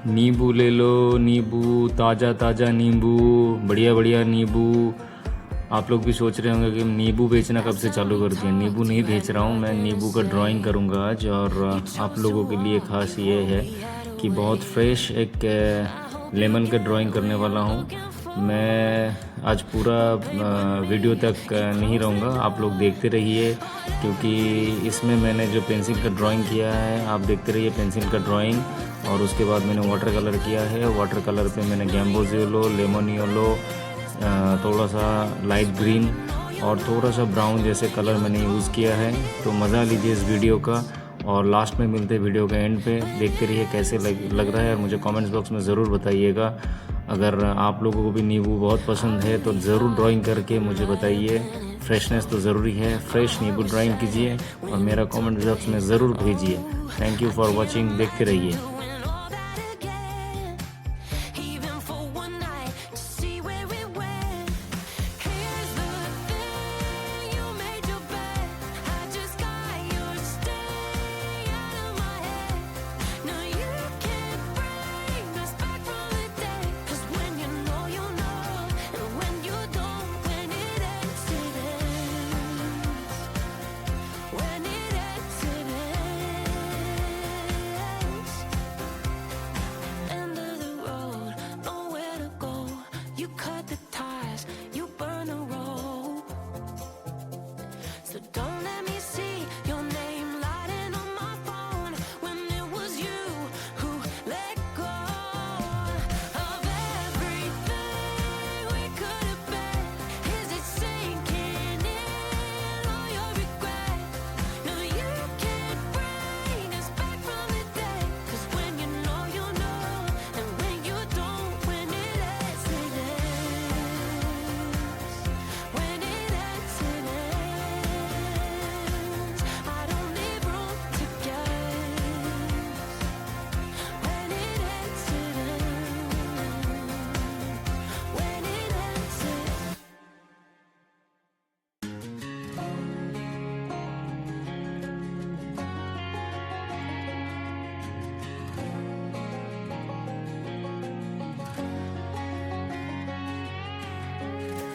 नींबू ले लो, नींबू, ताज़ा ताज़ा नींबू, बढ़िया बढ़िया नींबू। आप लोग भी सोच रहे होंगे कि नींबू बेचना कब से चालू कर दिया। नींबू नहीं बेच रहा हूँ मैं, नींबू का ड्राइंग करूँगा आज। और आप लोगों के लिए ख़ास ये है कि बहुत फ्रेश एक लेमन का ड्राइंग करने वाला हूँ मैं। आज पूरा वीडियो तक नहीं रहूँगा, आप लोग देखते रहिए, क्योंकि इसमें मैंने जो पेंसिल का ड्राइंग किया है, आप देखते रहिए पेंसिल का ड्राइंग। और उसके बाद मैंने वाटर कलर किया है। वाटर कलर पे मैंने गैम्बोज येलो, लेमन येलो, थोड़ा सा लाइट ग्रीन और थोड़ा सा ब्राउन जैसे कलर मैंने यूज़ किया है। तो मज़ा लीजिए इस वीडियो का, और लास्ट में मिलते हैं वीडियो के एंड पे। देखते रहिए कैसे लग रहा है, और मुझे कमेंट्स बॉक्स में ज़रूर बताइएगा। अगर आप लोगों को भी नींबू बहुत पसंद है तो ज़रूर ड्राइंग करके मुझे बताइए। फ्रेशनेस तो ज़रूरी है, फ्रेश नींबू ड्राइंग कीजिए और मेरा कमेंट बॉक्स में ज़रूर भेजिए। थैंक यू फॉर वॉचिंग, देखते रहिए।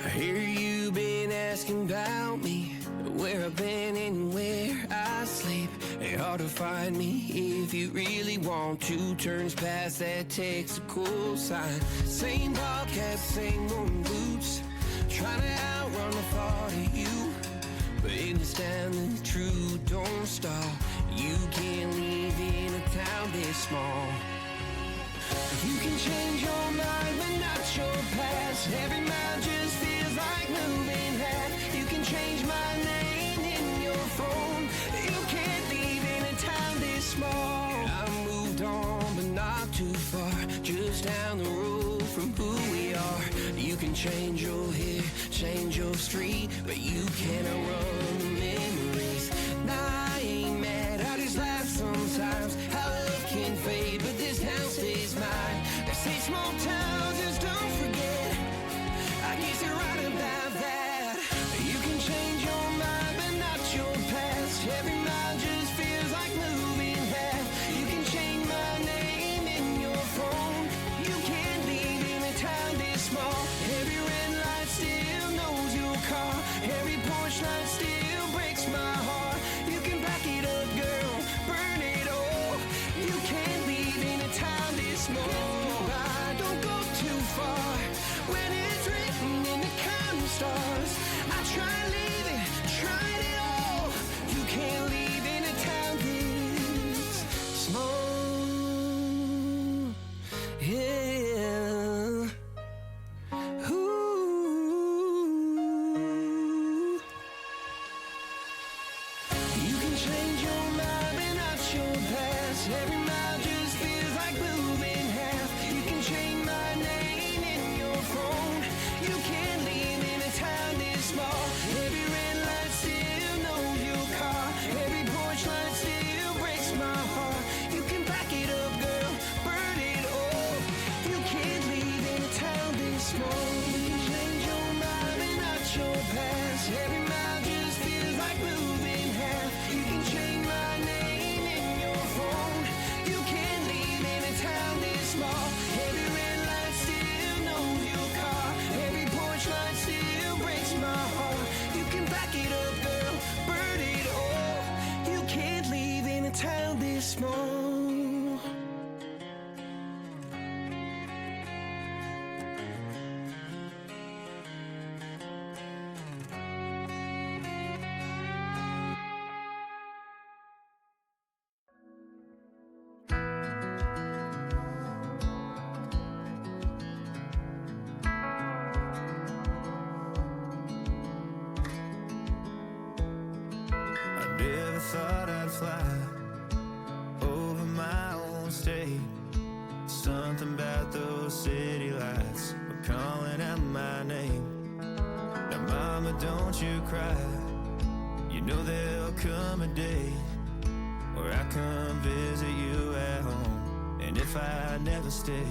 I hear you been asking about me, where I've been and where I sleep. It's hard to find me if you really want to. Turns past that takes a cool sign. Same podcast, same old boots, trying to outrun the thought of you. But understand the truth don't stop. You can't live in a town this small. You can change your mind, but not your past. Every mile just feels like moving half. You can change my name in your phone. You can't live in a town this small. I moved on, but not too far. Just down the road from who we are. You can change your hair, change your street, but you cannot run the memories. Nah, I ain't mad, I just laugh sometimes. How love can fade, but this town stays mine. They say small towns just don't forget. I guess you're right about that. You can change your mind, but not your past. Every mile just feels like moving half. You can change my name in your phone. You can't live in a town this small. Every red light still knows your car. Every porch light still breaks my heart. You can back it up, girl, burn it all. You can't live in a town this small. Don't go too far when it's written in the counting stars. I try leaving, tried it all. You can't live in a town this small. Yeah. Ooh. You can change your mind, but not your past. Every mile just feels like moving half. thought I'd fly over my own state. Something about those city lights were calling out my name. Now mama, don't you cry, you know there'll come a day where I come visit you at home. And if I never stay,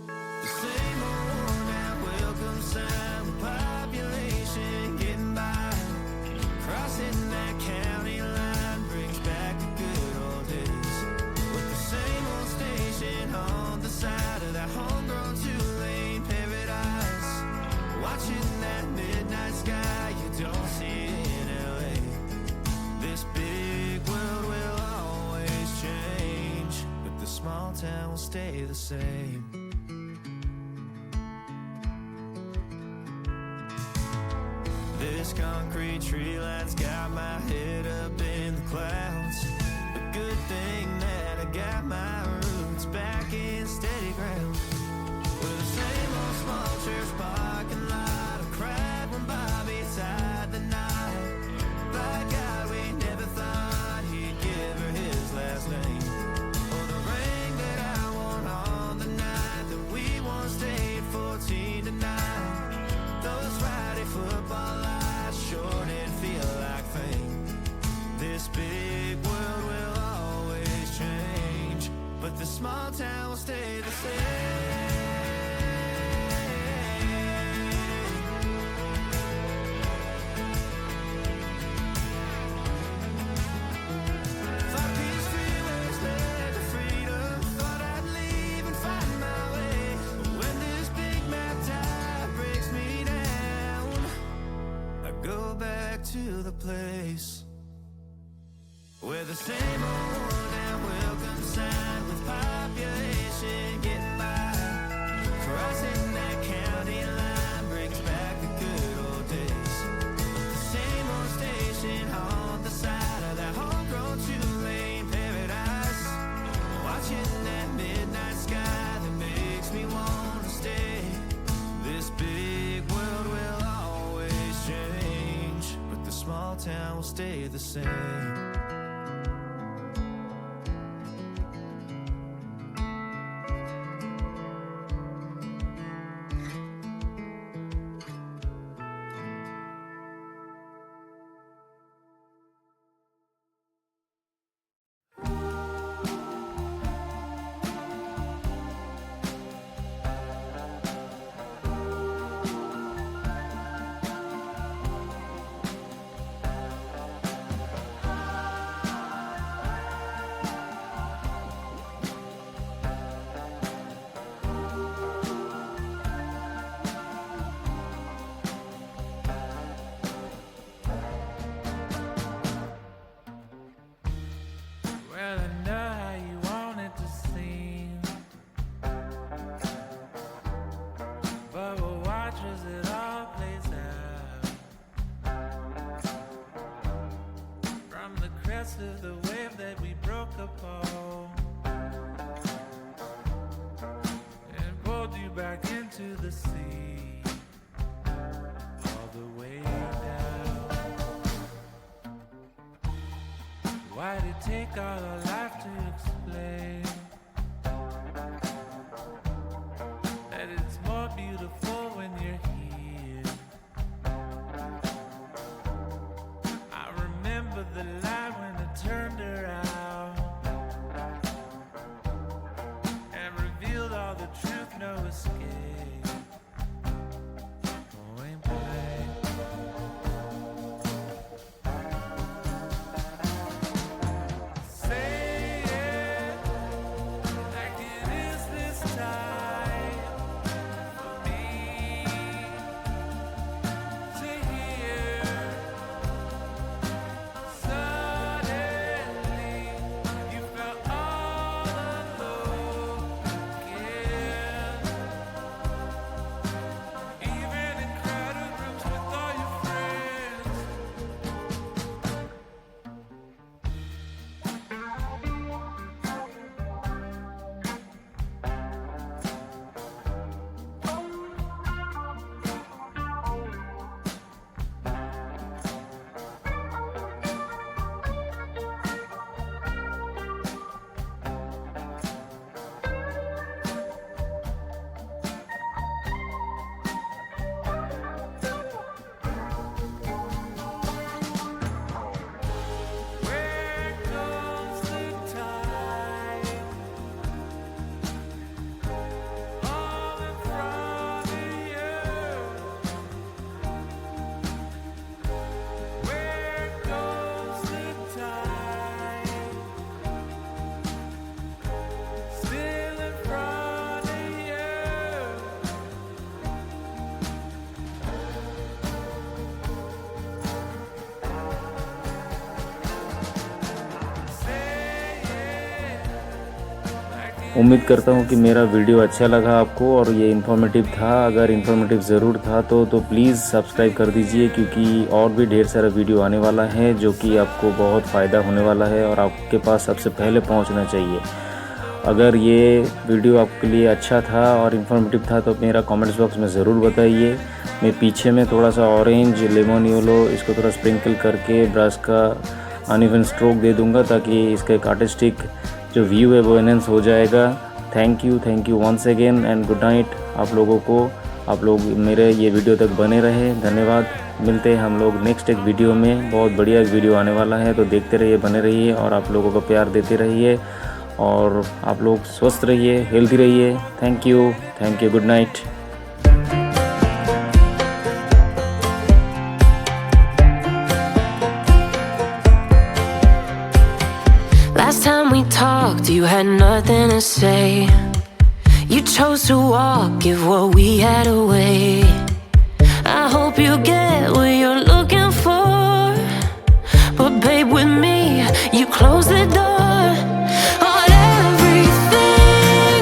the same old worn out welcome sign with population getting by, crossing that county line brings back the good old days, with the same old station on the side of that homegrown two-lane paradise, watching that midnight sky you don't see in LA. This big world will always change, but the small town will stay the same. This concrete tree line's got my head up in the clouds. A good thing that I got my roots back in steady ground. With the same old small church parking lot, I cried when Bobby tied the knot. By God, we never thought he'd give her his last name, or the ring that I won on the night that we once stayed 14 to 9. Those Friday football lights sure did feel like fame. This big world will always change, but the small town will stay the same. Five-piece freeways led to freedom. Thought I'd leave and find my way, but when this big map tide breaks me down, I go back to the place where the same old worn out welcome sign with population getting by, crossing that county line brings back the good old days. The same old station on the side of that homegrown two-lane paradise, watching that midnight sky that makes me want to stay. This big world will always change, but the small town will stay the same. Well, I know how you want it to seem, but we'll watch as it all plays out. From the crest of the wave that we broke upon and pulled you back into the sea, all the way down. Why'd it take all our life to explain that it's more beautiful when you're here? I remember the light when it turned around and revealed all the truth, no escape. Point blank. Say उम्मीद करता हूँ कि मेरा video अच्छा लगा आपको और ये इन्फॉर्मेटिव था। अगर इन्फॉर्मेटिव ज़रूर था तो प्लीज़ सब्सक्राइब कर दीजिए, क्योंकि और भी ढेर सारा वीडियो आने वाला है जो कि आपको बहुत फ़ायदा होने वाला है और आपके पास सबसे पहले पहुँचना चाहिए। अगर ये वीडियो आपके लिए अच्छा था और इन्फॉर्मेटिव था तो मेरा कमेंट्स बॉक्स में ज़रूर बताइए। मैं पीछे में थोड़ा सा ऑरेंज, लेमन येलो इसको थोड़ा स्प्रिंकल करके ब्रश का अनइवन स्ट्रोक दे दूंगा ताकि इसका एक आर्टिस्टिक जो व्यू है वो एनहेंस हो जाएगा। Thank you once again and good night आप लोगों को। आप लोग मेरे ये वीडियो तक बने रहे, धन्यवाद। मिलते हैं हम लोग नेक्स्ट एक वीडियो में। बहुत बढ़िया एक वीडियो आने वाला है, तो देखते रहिए, बने रहिए और आप लोगों को प्यार देते रहिए और आप लोग स्वस्थ रहिए, हेल्दी रहिए। Thank you, good night. Last time we talked, you had nothing to say. You chose to walk, give what we had away.